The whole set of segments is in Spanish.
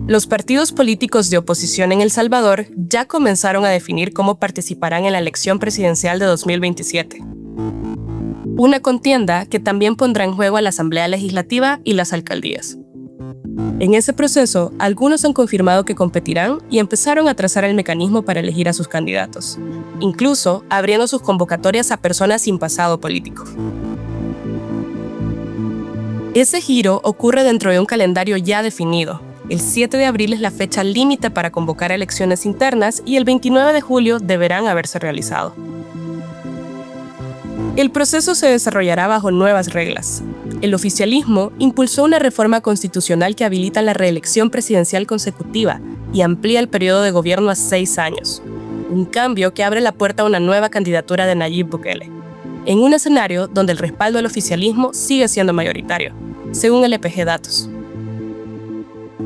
Los partidos políticos de oposición en El Salvador ya comenzaron a definir cómo participarán en la elección presidencial de 2027. Una contienda que también pondrá en juego a la Asamblea Legislativa y las alcaldías. En ese proceso, algunos han confirmado que competirán y empezaron a trazar el mecanismo para elegir a sus candidatos, incluso abriendo sus convocatorias a personas sin pasado político. Ese giro ocurre dentro de un calendario ya definido. El 7 de abril es la fecha límite para convocar elecciones internas y el 29 de julio deberán haberse realizado. El proceso se desarrollará bajo nuevas reglas. El oficialismo impulsó una reforma constitucional que habilita la reelección presidencial consecutiva y amplía el periodo de gobierno a 6 años. Un cambio que abre la puerta a una nueva candidatura de Nayib Bukele, en un escenario donde el respaldo al oficialismo sigue siendo mayoritario, según el EPG Datos.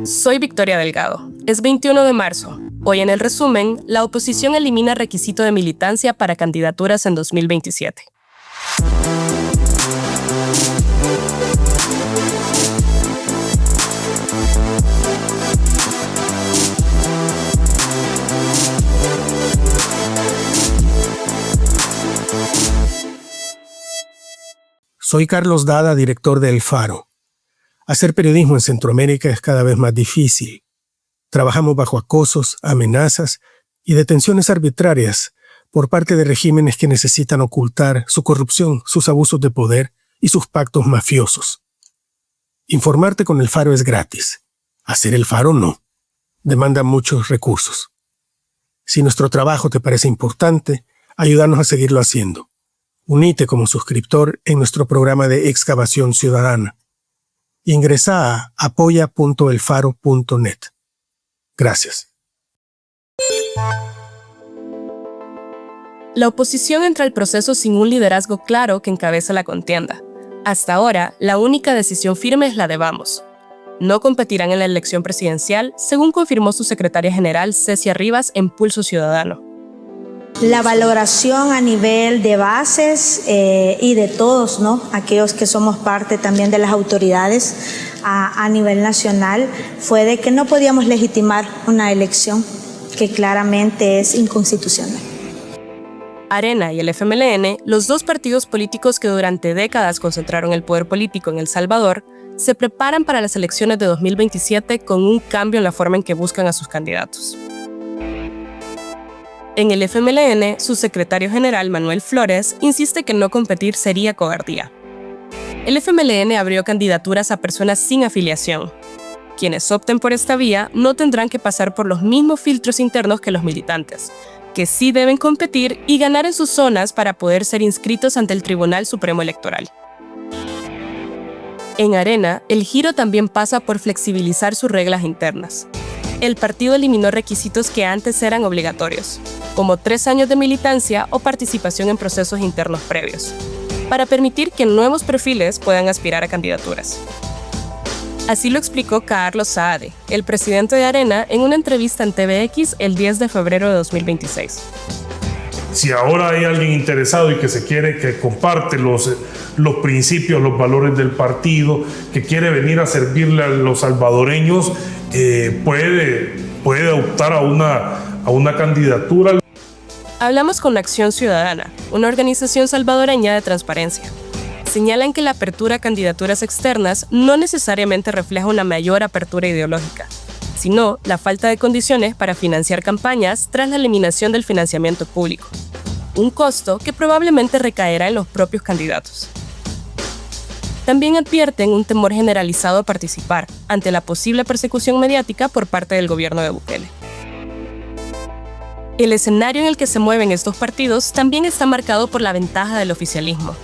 Soy Victoria Delgado. Es 21 de marzo. Hoy en el resumen, la oposición elimina requisito de militancia para candidaturas en 2027. Soy Carlos Dada, director de El Faro. Hacer periodismo en Centroamérica es cada vez más difícil. Trabajamos bajo acosos, amenazas y detenciones arbitrarias por parte de regímenes que necesitan ocultar su corrupción, sus abusos de poder y sus pactos mafiosos. Informarte con El Faro es gratis. Hacer El Faro no. Demanda muchos recursos. Si nuestro trabajo te parece importante, ayúdanos a seguirlo haciendo. Uníte como suscriptor en nuestro programa de excavación ciudadana. Ingresa a apoya.elfaro.net. Gracias. La oposición entra al proceso sin un liderazgo claro que encabece la contienda. Hasta ahora, la única decisión firme es la de Vamos. No competirán en la elección presidencial, según confirmó su secretaria general Cecia Rivas en Pulso Ciudadano. La valoración a nivel de bases y de todos, ¿no? Aquellos que somos parte también de las autoridades a nivel nacional, fue de que no podíamos legitimar una elección que claramente es inconstitucional. Arena y el FMLN, los dos partidos políticos que durante décadas concentraron el poder político en El Salvador, se preparan para las elecciones de 2027 con un cambio en la forma en que buscan a sus candidatos. En el FMLN, su secretario general, Manuel Flores, insiste que no competir sería cobardía. El FMLN abrió candidaturas a personas sin afiliación. Quienes opten por esta vía no tendrán que pasar por los mismos filtros internos que los militantes, que sí deben competir y ganar en sus zonas para poder ser inscritos ante el Tribunal Supremo Electoral. En Arena, el giro también pasa por flexibilizar sus reglas internas. El partido eliminó requisitos que antes eran obligatorios, como 3 años de militancia o participación en procesos internos previos, para permitir que nuevos perfiles puedan aspirar a candidaturas. Así lo explicó Carlos Saade, el presidente de Arena, en una entrevista en TVX el 10 de febrero de 2026. Si ahora hay alguien interesado y que comparte los principios, los valores del partido, que quiere venir a servirle a los salvadoreños, puede optar a una candidatura. Hablamos con Acción Ciudadana, una organización salvadoreña de transparencia. Señalan que la apertura a candidaturas externas no necesariamente refleja una mayor apertura ideológica, sino la falta de condiciones para financiar campañas tras la eliminación del financiamiento público, un costo que probablemente recaerá en los propios candidatos. También advierten un temor generalizado a participar ante la posible persecución mediática por parte del gobierno de Bukele. El escenario en el que se mueven estos partidos también está marcado por la ventaja del oficialismo.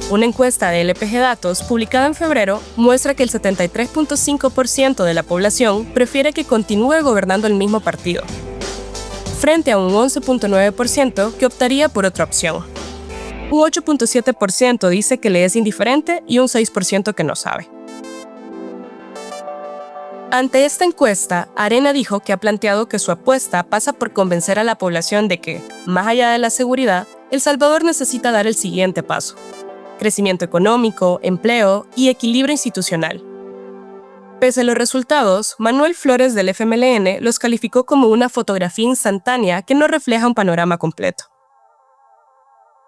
Una encuesta de LPG Datos publicada en febrero muestra que el 73.5% de la población prefiere que continúe gobernando el mismo partido, frente a un 11.9% que optaría por otra opción. Un 8.7% dice que le es indiferente y un 6% que no sabe. Ante esta encuesta, Arena dijo que ha planteado que su apuesta pasa por convencer a la población de que, más allá de la seguridad, El Salvador necesita dar el siguiente paso: crecimiento económico, empleo y equilibrio institucional. Pese a los resultados, Manuel Flores del FMLN los calificó como una fotografía instantánea que no refleja un panorama completo.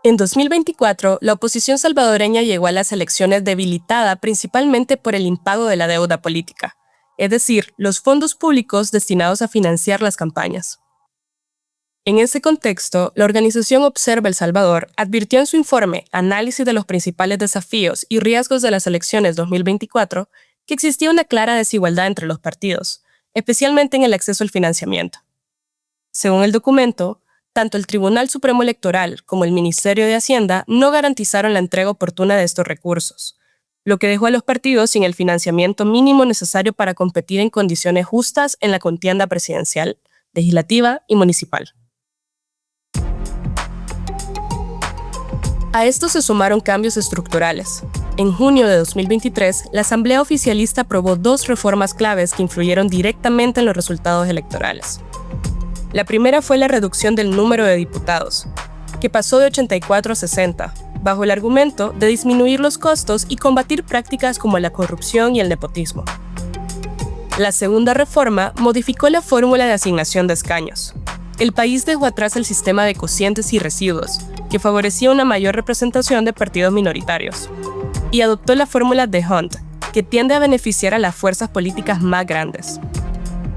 En 2024, la oposición salvadoreña llegó a las elecciones debilitada principalmente por el impago de la deuda política, es decir, los fondos públicos destinados a financiar las campañas. En ese contexto, la organización Observa El Salvador advirtió en su informe Análisis de los principales desafíos y riesgos de las elecciones 2024 que existía una clara desigualdad entre los partidos, especialmente en el acceso al financiamiento. Según el documento, tanto el Tribunal Supremo Electoral como el Ministerio de Hacienda no garantizaron la entrega oportuna de estos recursos, lo que dejó a los partidos sin el financiamiento mínimo necesario para competir en condiciones justas en la contienda presidencial, legislativa y municipal. A esto se sumaron cambios estructurales. En junio de 2023, la Asamblea Oficialista aprobó 2 reformas claves que influyeron directamente en los resultados electorales. La primera fue la reducción del número de diputados, que pasó de 84 a 60, bajo el argumento de disminuir los costos y combatir prácticas como la corrupción y el nepotismo. La segunda reforma modificó la fórmula de asignación de escaños. El país dejó atrás el sistema de cocientes y residuos, que favorecía una mayor representación de partidos minoritarios, y adoptó la fórmula de Hunt, que tiende a beneficiar a las fuerzas políticas más grandes.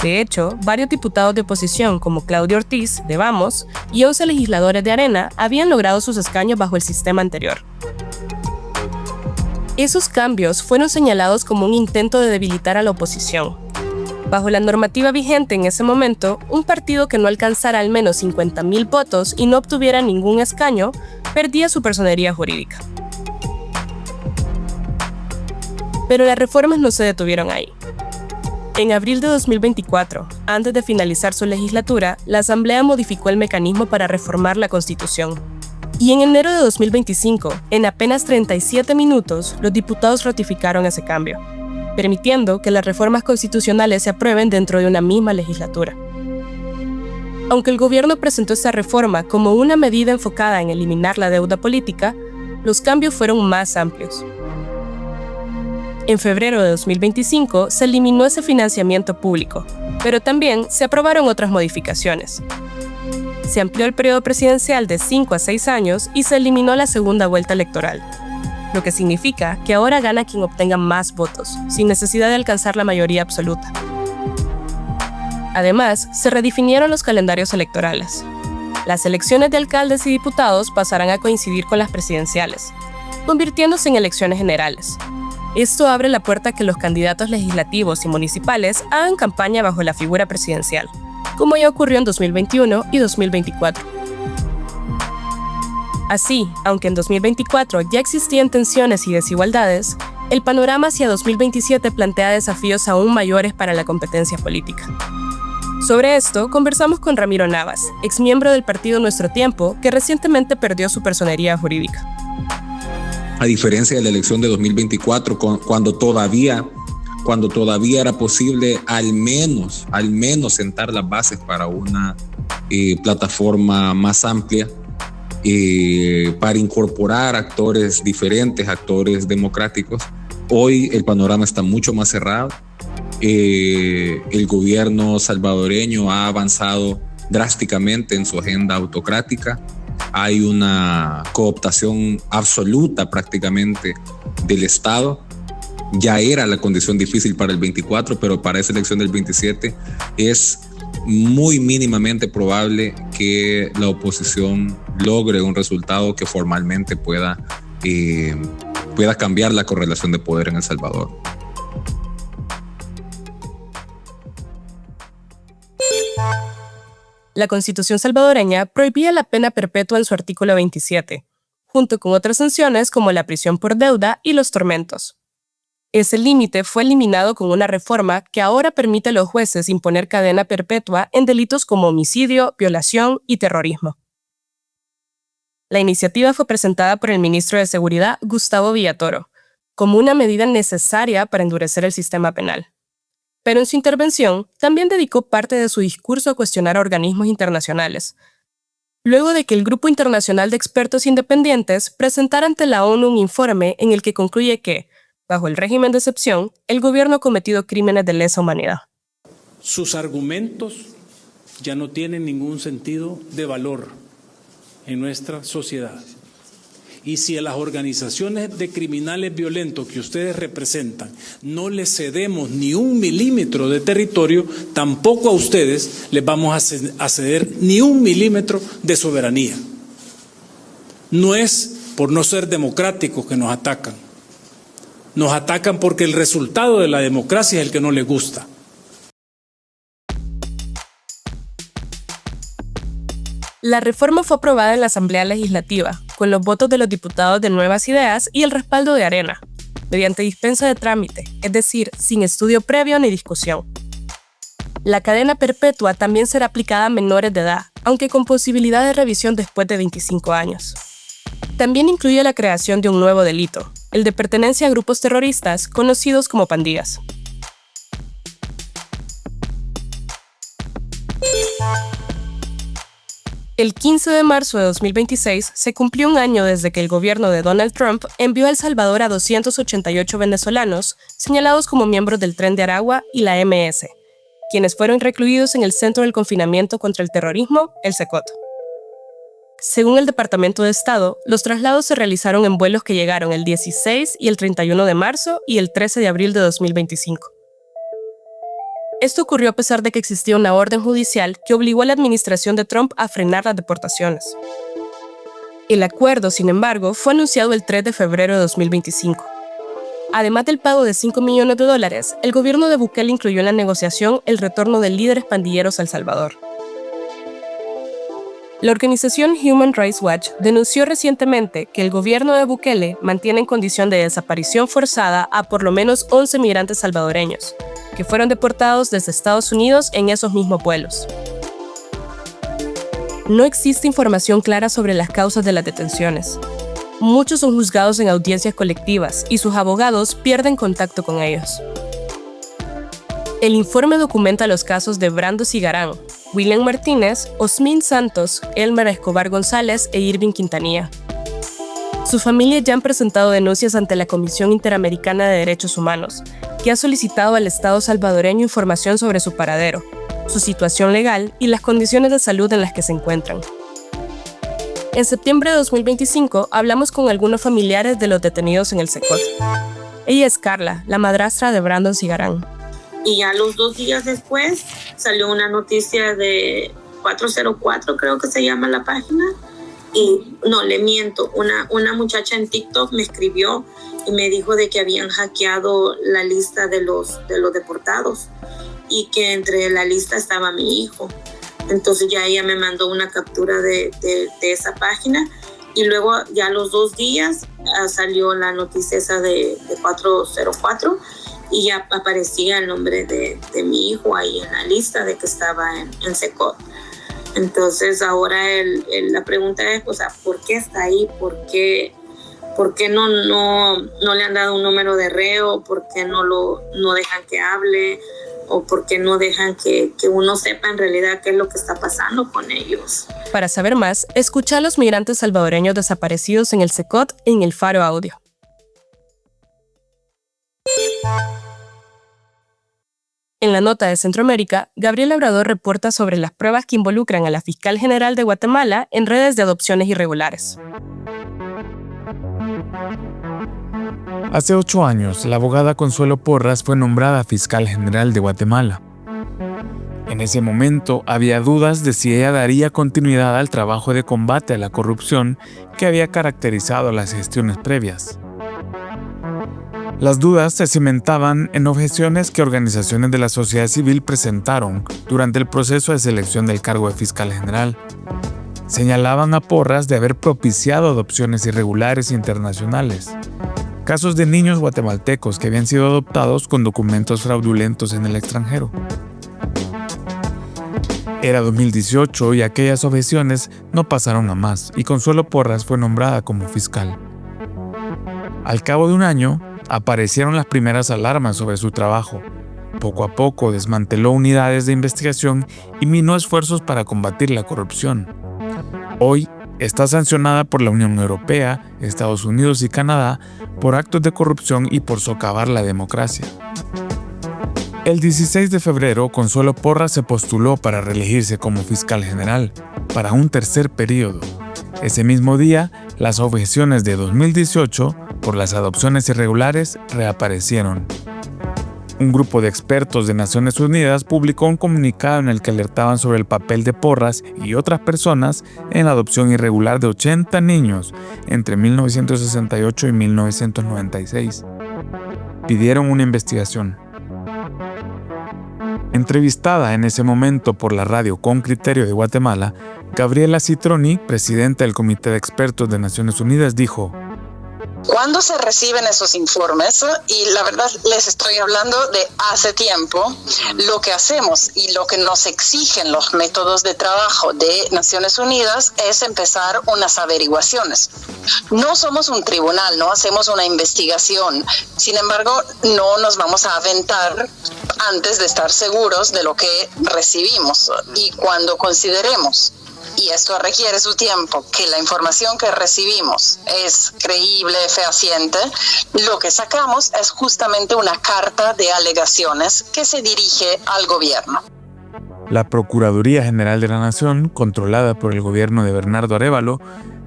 De hecho, varios diputados de oposición, como Claudio Ortiz, de Vamos, y 11 legisladores de Arena, habían logrado sus escaños bajo el sistema anterior. Esos cambios fueron señalados como un intento de debilitar a la oposición. Bajo la normativa vigente en ese momento, un partido que no alcanzara al menos 50,000 votos y no obtuviera ningún escaño, perdía su personería jurídica. Pero las reformas no se detuvieron ahí. En abril de 2024, antes de finalizar su legislatura, la Asamblea modificó el mecanismo para reformar la Constitución. Y en enero de 2025, en apenas 37 minutos, los diputados ratificaron ese cambio, permitiendo que las reformas constitucionales se aprueben dentro de una misma legislatura. Aunque el gobierno presentó esta reforma como una medida enfocada en eliminar la deuda política, los cambios fueron más amplios. En febrero de 2025 se eliminó ese financiamiento público, pero también se aprobaron otras modificaciones. Se amplió el periodo presidencial de 5 a 6 años y se eliminó la segunda vuelta electoral, lo que significa que ahora gana quien obtenga más votos, sin necesidad de alcanzar la mayoría absoluta. Además, se redefinieron los calendarios electorales. Las elecciones de alcaldes y diputados pasarán a coincidir con las presidenciales, convirtiéndose en elecciones generales. Esto abre la puerta a que los candidatos legislativos y municipales hagan campaña bajo la figura presidencial, como ya ocurrió en 2021 y 2024. Así, aunque en 2024 ya existían tensiones y desigualdades, el panorama hacia 2027 plantea desafíos aún mayores para la competencia política. Sobre esto, conversamos con Ramiro Navas, exmiembro del partido Nuestro Tiempo, que recientemente perdió su personería jurídica. A diferencia de la elección de 2024, cuando todavía era posible al menos sentar las bases para una plataforma más amplia, para incorporar actores diferentes, actores democráticos. Hoy el panorama está mucho más cerrado. El gobierno salvadoreño ha avanzado drásticamente en su agenda autocrática. Hay una cooptación absoluta prácticamente del Estado. Ya era la condición difícil para el 24, pero para esa elección del 27 es muy mínimamente probable que la oposición logre un resultado que formalmente pueda cambiar la correlación de poder en El Salvador. La Constitución salvadoreña prohibía la pena perpetua en su artículo 27, junto con otras sanciones como la prisión por deuda y los tormentos. Ese límite fue eliminado con una reforma que ahora permite a los jueces imponer cadena perpetua en delitos como homicidio, violación y terrorismo. La iniciativa fue presentada por el ministro de Seguridad, Gustavo Villatoro, como una medida necesaria para endurecer el sistema penal. Pero en su intervención también dedicó parte de su discurso a cuestionar a organismos internacionales, luego de que el Grupo Internacional de Expertos Independientes presentara ante la ONU un informe en el que concluye que, Bajo el régimen de excepción, el gobierno ha cometido crímenes de lesa humanidad. Sus argumentos ya no tienen ningún sentido de valor en nuestra sociedad. Y si a las organizaciones de criminales violentos que ustedes representan no les cedemos ni 1 milímetro de territorio, tampoco a ustedes les vamos a ceder ni 1 milímetro de soberanía. No es por no ser democráticos que nos atacan. Nos atacan porque el resultado de la democracia es el que no les gusta. La reforma fue aprobada en la Asamblea Legislativa, con los votos de los diputados de Nuevas Ideas y el respaldo de Arena, mediante dispensa de trámite, es decir, sin estudio previo ni discusión. La cadena perpetua también será aplicada a menores de edad, aunque con posibilidad de revisión después de 25 años. También incluye la creación de un nuevo delito, el de pertenencia a grupos terroristas conocidos como pandillas. El 15 de marzo de 2026 se cumplió un año desde que el gobierno de Donald Trump envió a El Salvador a 288 venezolanos señalados como miembros del Tren de Aragua y la MS, quienes fueron recluidos en el Centro del Confinamiento contra el Terrorismo, el CECOT. Según el Departamento de Estado, los traslados se realizaron en vuelos que llegaron el 16 y el 31 de marzo y el 13 de abril de 2025. Esto ocurrió a pesar de que existía una orden judicial que obligó a la administración de Trump a frenar las deportaciones. El acuerdo, sin embargo, fue anunciado el 3 de febrero de 2025. Además del pago de $5 millones, el gobierno de Bukele incluyó en la negociación el retorno de líderes pandilleros a El Salvador. La organización Human Rights Watch denunció recientemente que el gobierno de Bukele mantiene en condición de desaparición forzada a por lo menos 11 migrantes salvadoreños, que fueron deportados desde Estados Unidos en esos mismos vuelos. No existe información clara sobre las causas de las detenciones. Muchos son juzgados en audiencias colectivas y sus abogados pierden contacto con ellos. El informe documenta los casos de Brando Cigarán, William Martínez, Osmin Santos, Elmer Escobar González e Irving Quintanilla. Sus familias ya han presentado denuncias ante la Comisión Interamericana de Derechos Humanos, que ha solicitado al Estado salvadoreño información sobre su paradero, su situación legal y las condiciones de salud en las que se encuentran. En septiembre de 2025 hablamos con algunos familiares de los detenidos en el CECOT. Ella es Carla, la madrastra de Brandon Cigarán. Y ya los 2 días después salió una noticia de 404, creo que se llama la página. Y no, le miento, una muchacha en TikTok me escribió y me dijo de que habían hackeado la lista de los deportados y que entre la lista estaba mi hijo. Entonces ya ella me mandó una captura de esa página y luego ya los 2 días salió la noticia esa de 404 y ya aparecía el nombre de mi hijo ahí en la lista de que estaba en CECOT. Entonces ahora la pregunta es, o sea, ¿por qué está ahí? ¿Por qué no le han dado un número de reo? ¿Por qué no dejan que hable? ¿O por qué no dejan que uno sepa en realidad qué es lo que está pasando con ellos? Para saber más, escucha a los migrantes salvadoreños desaparecidos en el CECOT en El Faro Audio. En la nota de Centroamérica, Gabriel Labrador reporta sobre las pruebas que involucran a la fiscal general de Guatemala en redes de adopciones irregulares. Hace 8 años, la abogada Consuelo Porras fue nombrada fiscal general de Guatemala. En ese momento, había dudas de si ella daría continuidad al trabajo de combate a la corrupción que había caracterizado las gestiones previas. Las dudas se cimentaban en objeciones que organizaciones de la sociedad civil presentaron durante el proceso de selección del cargo de fiscal general. Señalaban a Porras de haber propiciado adopciones irregulares internacionales, casos de niños guatemaltecos que habían sido adoptados con documentos fraudulentos en el extranjero. Era 2018 y aquellas objeciones no pasaron a más, y Consuelo Porras fue nombrada como fiscal. Al cabo de un año, aparecieron las primeras alarmas sobre su trabajo. Poco a poco desmanteló unidades de investigación y minó esfuerzos para combatir la corrupción. Hoy Está sancionada por la Unión Europea, Estados Unidos y Canadá por actos de corrupción y por socavar la democracia. El 16 de febrero, Consuelo Porras se postuló para reelegirse como fiscal general para un tercer periodo. Ese mismo día, las objeciones de 2018 por las adopciones irregulares reaparecieron. Un grupo de expertos de Naciones Unidas publicó un comunicado en el que alertaban sobre el papel de Porras y otras personas en la adopción irregular de 80 niños entre 1968 y 1996. Pidieron una investigación. Entrevistada en ese momento por la radio Con Criterio de Guatemala, Gabriela Citroni, presidenta del Comité de Expertos de Naciones Unidas, dijo: Cuando se reciben esos informes, y la verdad les estoy hablando de hace tiempo, lo que hacemos y lo que nos exigen los métodos de trabajo de Naciones Unidas es empezar unas averiguaciones. No somos un tribunal, no hacemos una investigación, sin embargo no nos vamos a aventar antes de estar seguros de lo que recibimos, y cuando consideremos, y esto requiere su tiempo, que la información que recibimos es creíble, fehaciente, lo que sacamos es justamente una carta de alegaciones que se dirige al gobierno. La Procuraduría General de la Nación, controlada por el gobierno de Bernardo Arévalo,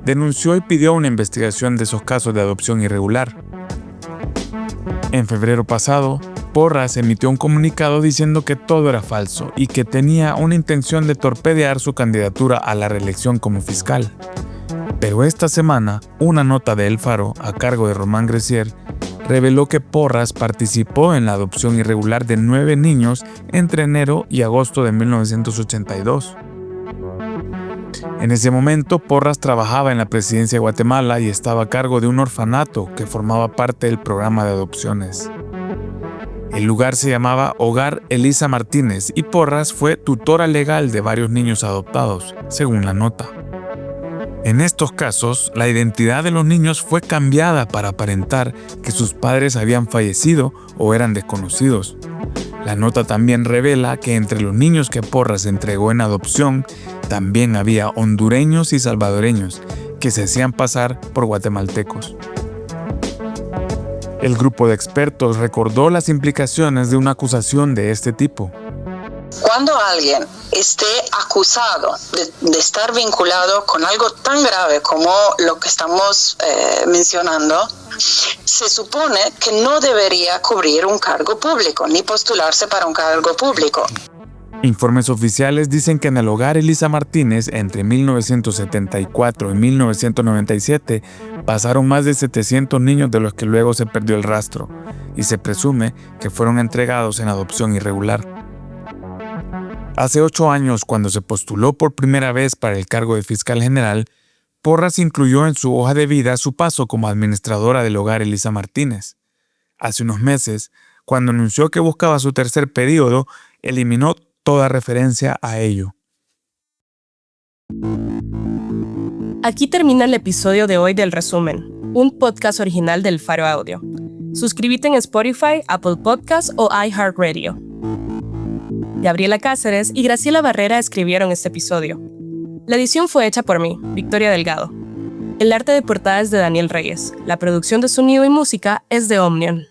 denunció y pidió una investigación de esos casos de adopción irregular. En febrero pasado, Porras emitió un comunicado diciendo que todo era falso y que tenía una intención de torpedear su candidatura a la reelección como fiscal. Pero esta semana, una nota de El Faro, a cargo de Román Gressier, reveló que Porras participó en la adopción irregular de 9 niños entre enero y agosto de 1982. En ese momento, Porras trabajaba en la presidencia de Guatemala y estaba a cargo de un orfanato que formaba parte del programa de adopciones. El lugar se llamaba Hogar Elisa Martínez y Porras fue tutora legal de varios niños adoptados, según la nota. En estos casos, la identidad de los niños fue cambiada para aparentar que sus padres habían fallecido o eran desconocidos. La nota también revela que entre los niños que Porras entregó en adopción, también había hondureños y salvadoreños que se hacían pasar por guatemaltecos. El grupo de expertos recordó las implicaciones de una acusación de este tipo. Cuando alguien esté acusado de estar vinculado con algo tan grave como lo que estamos mencionando, se supone que no debería cubrir un cargo público ni postularse para un cargo público. Informes oficiales dicen que en el Hogar Elisa Martínez, entre 1974 y 1997, pasaron más de 700 niños de los que luego se perdió el rastro, y se presume que fueron entregados en adopción irregular. Hace 8 años, cuando se postuló por primera vez para el cargo de fiscal general, Porras incluyó en su hoja de vida su paso como administradora del Hogar Elisa Martínez. Hace unos meses, cuando anunció que buscaba su tercer periodo, eliminó toda referencia a ello. Aquí termina el episodio de hoy del Resumen, un podcast original del Faro Audio. Suscríbete en Spotify, Apple Podcasts o iHeartRadio. Gabriela Cáceres y Graciela Barrera escribieron este episodio. La edición fue hecha por mí, Victoria Delgado. El arte de portada es de Daniel Reyes. La producción de sonido y música es de Omnion.